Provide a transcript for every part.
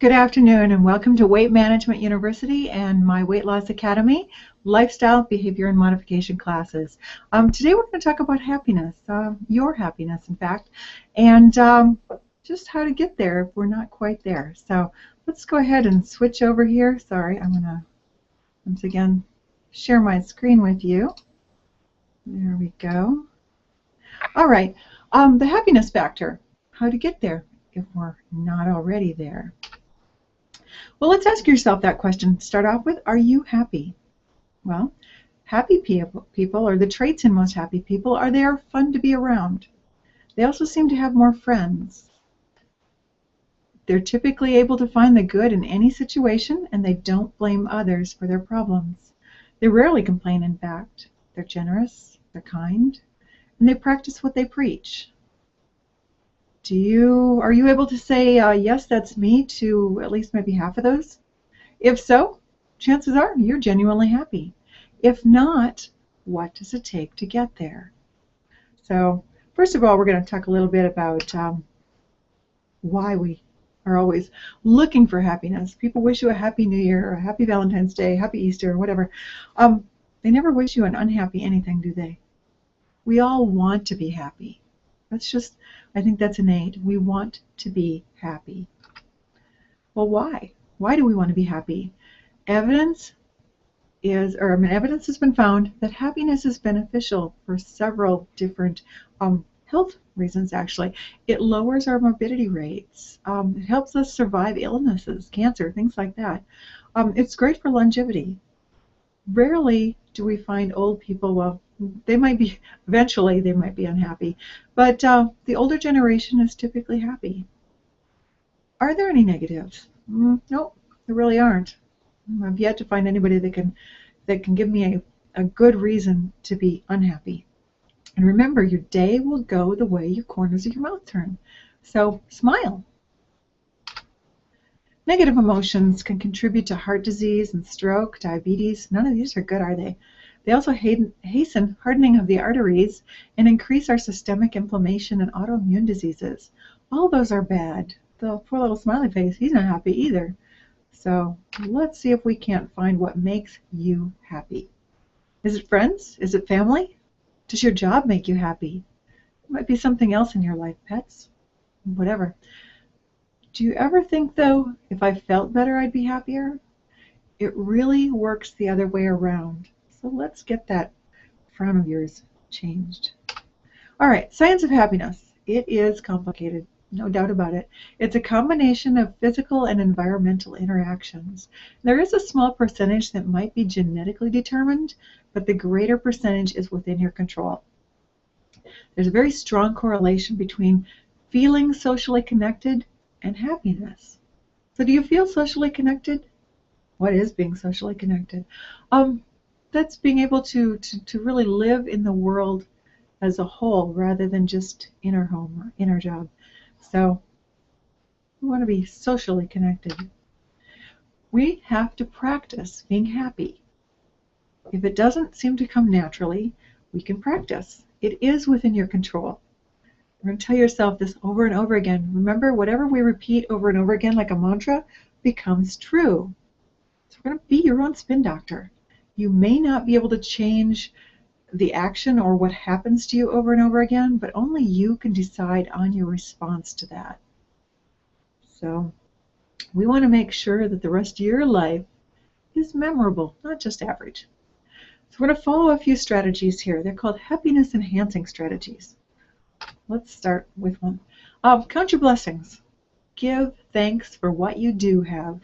Good afternoon and welcome to Weight Management University and my Weight Loss Academy Lifestyle, Behavior, and Modification classes. Today we're going to talk about happiness, your happiness in fact, and just how to get there if we're not quite there. So let's go ahead and switch over here. Sorry, I'm going to once again share my screen with you. There we go. All right, the happiness factor, how to get there if we're not already there. Well, let's ask yourself that question. Start off with, are you happy? Well, happy people, or the traits in most happy people, are they are fun to be around. They also seem to have more friends. They're typically able to find the good in any situation, and they don't blame others for their problems. They rarely complain, in fact. They're generous, they're kind, and they practice what they preach. Are you able to say, yes, that's me, to at least maybe half of those? If so, chances are you're genuinely happy. If not, what does it take to get there? So, first of all, we're going to talk a little bit about why we are always looking for happiness. People wish you a happy New Year, or a happy Valentine's Day, happy Easter, whatever. They never wish you an unhappy anything, do they? We all want to be happy. I think that's innate. We want to be happy. Well, why? Why do we want to be happy? Evidence has been found that happiness is beneficial for several different health reasons, actually. It lowers our morbidity rates. It helps us survive illnesses, cancer, things like that. It's great for longevity. Rarely do we find old people, well, eventually they might be unhappy, but the older generation is typically happy. Are there any negatives? Nope, there really aren't. I've yet to find anybody that can give me a good reason to be unhappy. And remember, your day will go the way your corners of your mouth turn. So smile. Negative emotions can contribute to heart disease and stroke, diabetes. None of these are good, are they? They also hasten hardening of the arteries and increase our systemic inflammation and autoimmune diseases. All those are bad. The poor little smiley face, he's not happy either. So let's see if we can't find what makes you happy. Is it friends? Is it family? Does your job make you happy? It might be something else in your life, pets, whatever. Do you ever think, though, if I felt better, I'd be happier? It really works the other way around. So let's get that frown of yours changed. All right, science of happiness. It is complicated, no doubt about it. It's a combination of physical and environmental interactions. There is a small percentage that might be genetically determined, but the greater percentage is within your control. There's a very strong correlation between feeling socially connected and happiness. So do you feel socially connected? What is being socially connected? That's being able to really live in the world as a whole rather than just in our home or in our job. So we want to be socially connected. We have to practice being happy. If it doesn't seem to come naturally, we can practice. It is within your control. You're going to tell yourself this over and over again. Remember, whatever we repeat over and over again like a mantra becomes true. So we're going to be your own spin doctor. You may not be able to change the action or what happens to you over and over again, but only you can decide on your response to that. So we want to make sure that the rest of your life is memorable, not just average. So we're going to follow a few strategies here. They're called happiness enhancing strategies. Let's start with one. Count your blessings. Give thanks for what you do have.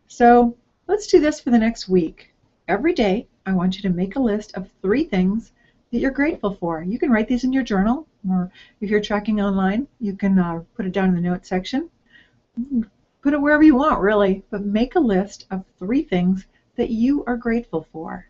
So let's do this for the next week. Every day, I want you to make a list of 3 things that you're grateful for. You can write these in your journal, or if you're tracking online, you can put it down in the notes section. Put it wherever you want, really, but make a list of 3 things that you are grateful for.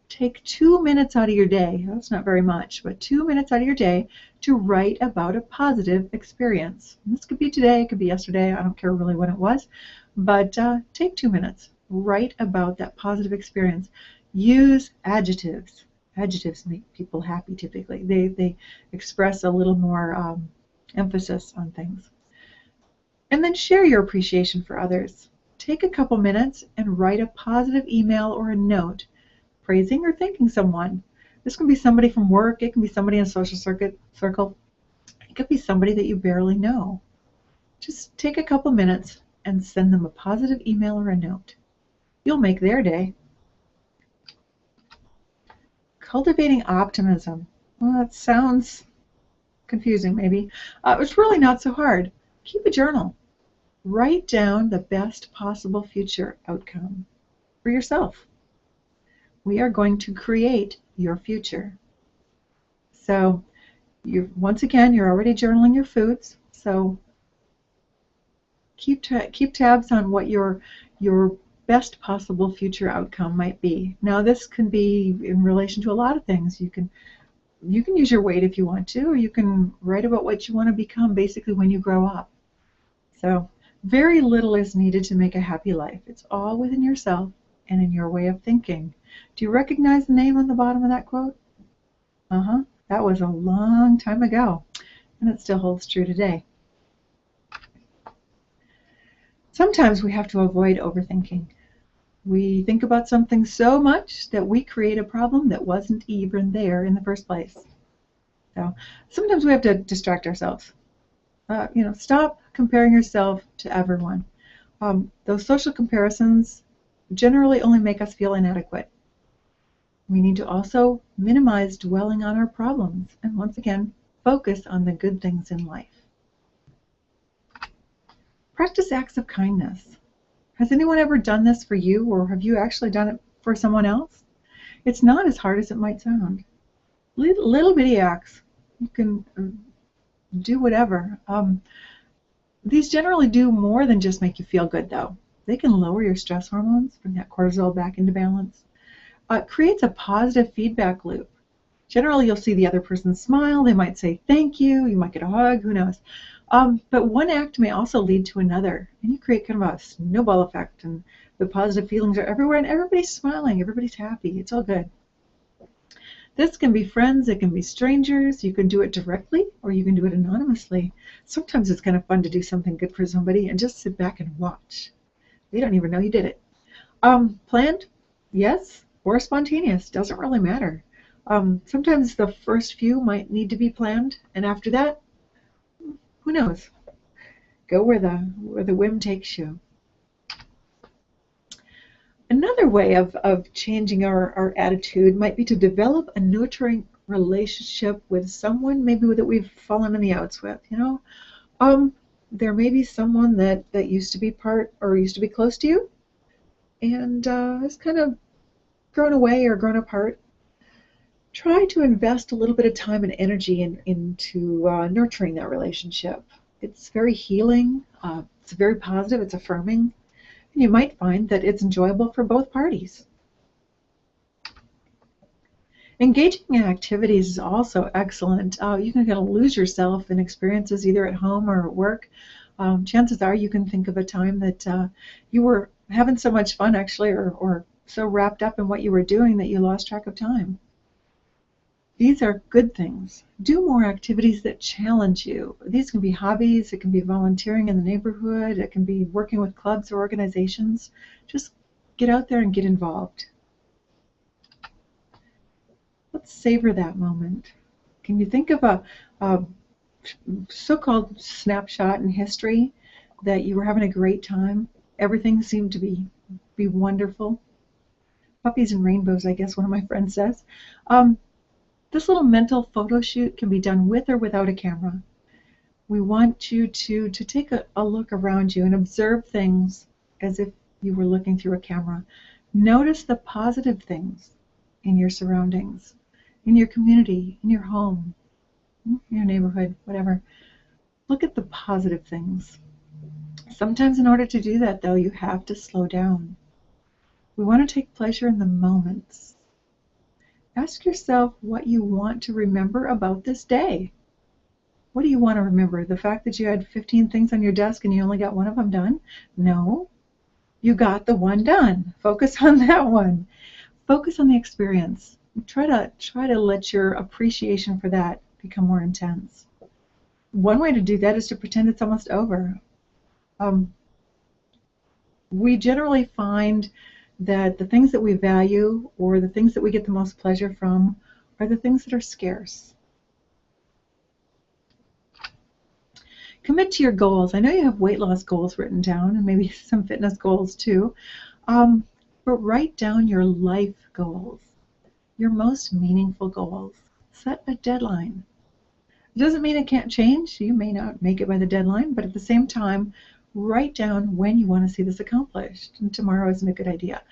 Take 2 minutes out of your day, that's not very much, but 2 minutes out of your day to write about a positive experience. And this could be today, it could be yesterday, I don't care really when it was, but take 2 minutes. Write about that positive experience. Use adjectives. Adjectives make people happy typically. They express a little more emphasis on things. And then share your appreciation for others. Take a couple minutes and write a positive email or a note praising or thanking someone. This can be somebody from work, it can be somebody in a social circle, it could be somebody that you barely know. Just take a couple minutes and send them a positive email or a note. You'll make their day. Cultivating optimism. Well, that sounds confusing maybe. It's really not so hard. Keep a journal. Write down the best possible future outcome for yourself. We are going to create your future. So once again, you're already journaling your foods. So keep tabs on what your best possible future outcome might be. Now, this can be in relation to a lot of things. You can use your weight if you want to, or you can write about what you want to become basically when you grow up. So very little is needed to make a happy life. It's all within yourself and in your way of thinking. Do you recognize the name on the bottom of that quote? That was a long time ago, and it still holds true today. Sometimes we have to avoid overthinking. We think about something so much that we create a problem that wasn't even there in the first place. So sometimes we have to distract ourselves. Stop comparing yourself to everyone. Those social comparisons generally only make us feel inadequate. We need to also minimize dwelling on our problems and once again, focus on the good things in life. Practice acts of kindness. Has anyone ever done this for you, or have you actually done it for someone else? It's not as hard as it might sound. Little bitty acts. You can do whatever. These generally do more than just make you feel good, though. They can lower your stress hormones, bring that cortisol back into balance. It creates a positive feedback loop. Generally, you'll see the other person smile. They might say thank you. You might get a hug. Who knows? But one act may also lead to another, and you create kind of a snowball effect, and the positive feelings are everywhere, and everybody's smiling. Everybody's happy. It's all good. This can be friends. It can be strangers. You can do it directly, or you can do it anonymously. Sometimes it's kind of fun to do something good for somebody and just sit back and watch. They don't even know you did it. Planned? Yes. Or spontaneous, doesn't really matter. Sometimes the first few might need to be planned, and after that, who knows? Go where the whim takes you. Another way of changing our attitude might be to develop a nurturing relationship with someone maybe that we've fallen in the outs with. There may be someone that used to be used to be close to you, and has kind of grown away or grown apart. Try to invest a little bit of time and energy into nurturing that relationship. It's very healing, it's very positive, it's affirming, and you might find that it's enjoyable for both parties. Engaging in activities is also excellent. You can kind of lose yourself in experiences either at home or at work. Chances are you can think of a time that you were having so much fun actually, or so wrapped up in what you were doing that you lost track of time. These are good things. Do more activities that challenge you. These can be hobbies, it can be volunteering in the neighborhood, it can be working with clubs or organizations. Just get out there and get involved. Let's savor that moment. Can you think of a so-called snapshot in history that you were having a great time? Everything seemed to be wonderful. Puppies and rainbows, I guess one of my friends says. This little mental photo shoot can be done with or without a camera. We want you to take a look around you and observe things as if you were looking through a camera. Notice the positive things in your surroundings, in your community, in your home, in your neighborhood, whatever. Look at the positive things. Sometimes in order to do that, though, you have to slow down. We want to take pleasure in the moments. Ask yourself what you want to remember about this day. What do you want to remember? The fact that you had 15 things on your desk and you only got one of them done? No, you got the one done. Focus on that one. Focus on the experience. Try to let your appreciation for that become more intense. One way to do that is to pretend it's almost over. We generally find that the things that we value or the things that we get the most pleasure from are the things that are scarce. Commit to your goals. I know you have weight loss goals written down and maybe some fitness goals too, but write down your life goals, your most meaningful goals. Set a deadline. It doesn't mean it can't change. You may not make it by the deadline, but at the same time, write down when you want to see this accomplished. And tomorrow isn't a good idea.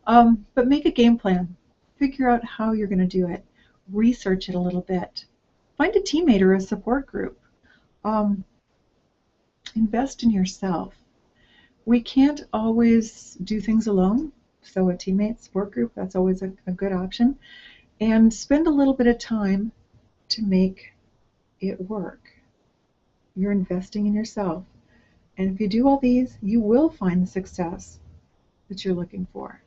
But make a game plan. Figure out how you're going to do it. Research it a little bit. Find a teammate or a support group. Invest in yourself. We can't always do things alone, so a teammate, support group, that's always a good option. And spend a little bit of time to make it work. You're investing in yourself. And if you do all these, you will find the success that you're looking for.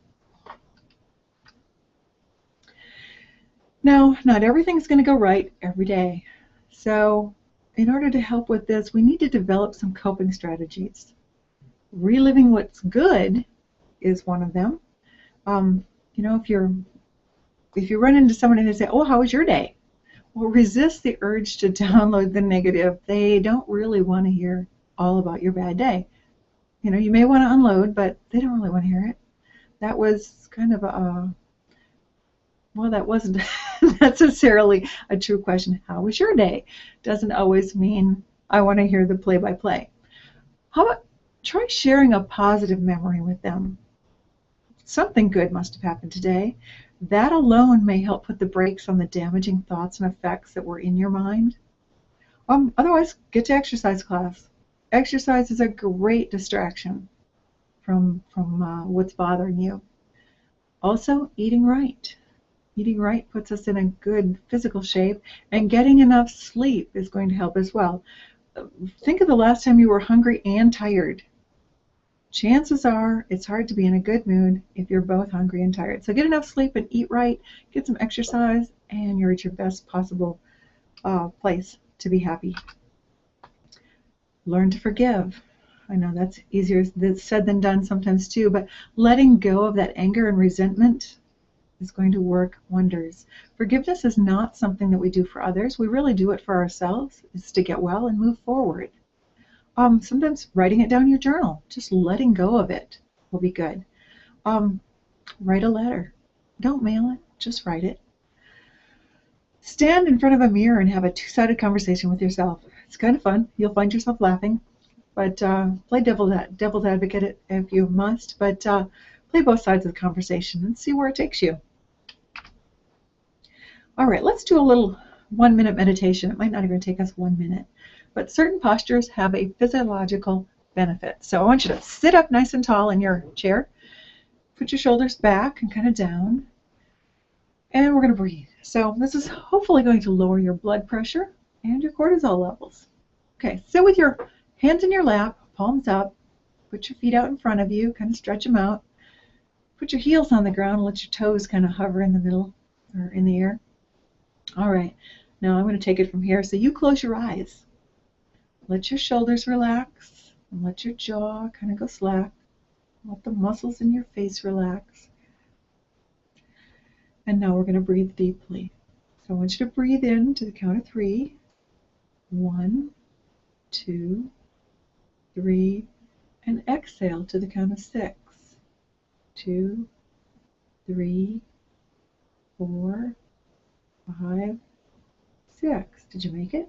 Now, not everything's going to go right every day. So in order to help with this, we need to develop some coping strategies. Reliving what's good is one of them. You know, if you run into somebody and they say, "Oh, how was your day?" Well, resist the urge to download the negative. They don't really want to hear all about your bad day. You know, you may want to unload, but they don't really want to hear it. That was kind of well, that wasn't necessarily a true question. How was your day? Doesn't always mean I want to hear the play-by-play. How about try sharing a positive memory with them? Something good must have happened today. That alone may help put the brakes on the damaging thoughts and effects that were in your mind. Otherwise, get to exercise class. Exercise is a great distraction from what's bothering you. Also, eating right. Eating right puts us in a good physical shape, and getting enough sleep is going to help as well. Think of the last time you were hungry and tired. Chances are it's hard to be in a good mood if you're both hungry and tired. So get enough sleep and eat right, get some exercise, and you're at your best possible place to be happy. Learn to forgive. I know that's easier said than done sometimes too, but letting go of that anger and resentment is going to work wonders. Forgiveness is not something that we do for others. We really do it for ourselves. It's to get well and move forward. Sometimes writing it down in your journal, just letting go of it will be good. Write a letter. Don't mail it, just write it. Stand in front of a mirror and have a two-sided conversation with yourself. It's kind of fun. You'll find yourself laughing, but play devil's advocate if you must, but play both sides of the conversation and see where it takes you. All right, let's do a little 1-minute meditation. It might not even take us 1 minute. But certain postures have a physiological benefit. So I want you to sit up nice and tall in your chair. Put your shoulders back and kind of down. And we're going to breathe. So this is hopefully going to lower your blood pressure and your cortisol levels. Okay, sit with your hands in your lap, palms up. Put your feet out in front of you, kind of stretch them out. Put your heels on the ground and let your toes kind of hover in the middle or in the air. All right, now I'm going to take it from here. So you close your eyes. Let your shoulders relax and let your jaw kind of go slack. Let the muscles in your face relax. And now we're going to breathe deeply. So I want you to breathe in to the count of 3. 1, 2, 3, and exhale to the count of 6. 2, 3, 4, 5, 6. Did you make it?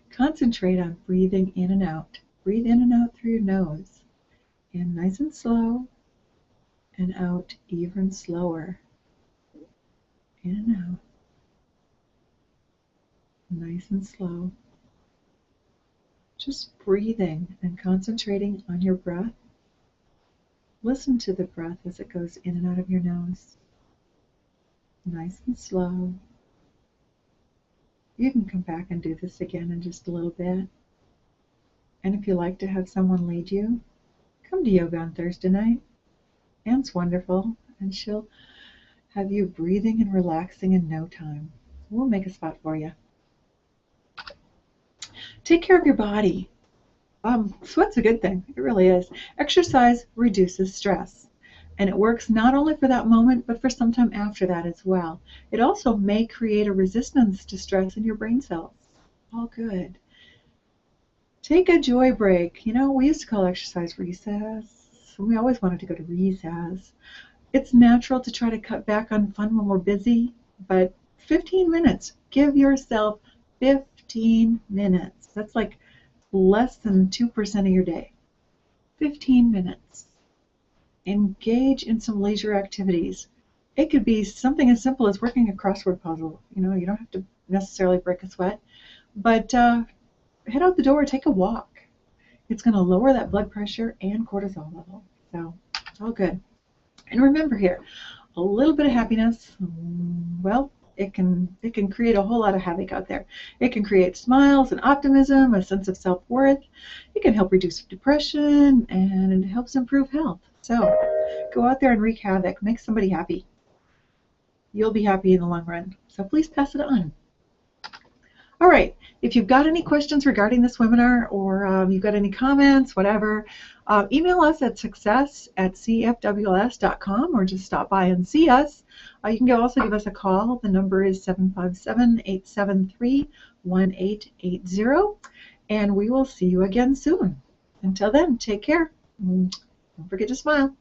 Concentrate on breathing in and out. Breathe in and out through your nose. In nice and slow, and out even slower. In and out. Nice and slow. Just breathing and concentrating on your breath. Listen to the breath as it goes in and out of your nose. Nice and slow. You can come back and do this again in just a little bit. And if you like to have someone lead you, come to yoga on Thursday night. Anne's wonderful, and she'll have you breathing and relaxing in no time. We'll make a spot for you. Take care of your body. Sweat's a good thing. It really is. Exercise reduces stress. And it works not only for that moment, but for some time after that as well. It also may create a resistance to stress in your brain cells. All good. Take a joy break. You know, we used to call exercise recess. We always wanted to go to recess. It's natural to try to cut back on fun when we're busy, but 15 minutes. Give yourself 15 minutes. That's like less than 2% of your day. 15 minutes. Engage in some leisure activities. It could be something as simple as working a crossword puzzle. You know, you don't have to necessarily break a sweat, but head out the door, take a walk. It's going to lower that blood pressure and cortisol level. So, all good. And remember here, a little bit of happiness, well, it can create a whole lot of havoc out there. It can create smiles and optimism, a sense of self-worth. It can help reduce depression, and it helps improve health. So go out there and wreak havoc. Make somebody happy. You'll be happy in the long run. So please pass it on. All right. If you've got any questions regarding this webinar, or you've got any comments, whatever, email us at success@cfws.com, or just stop by and see us. You can also give us a call. The number is 757-873-1880, and we will see you again soon. Until then, take care. Don't forget to smile.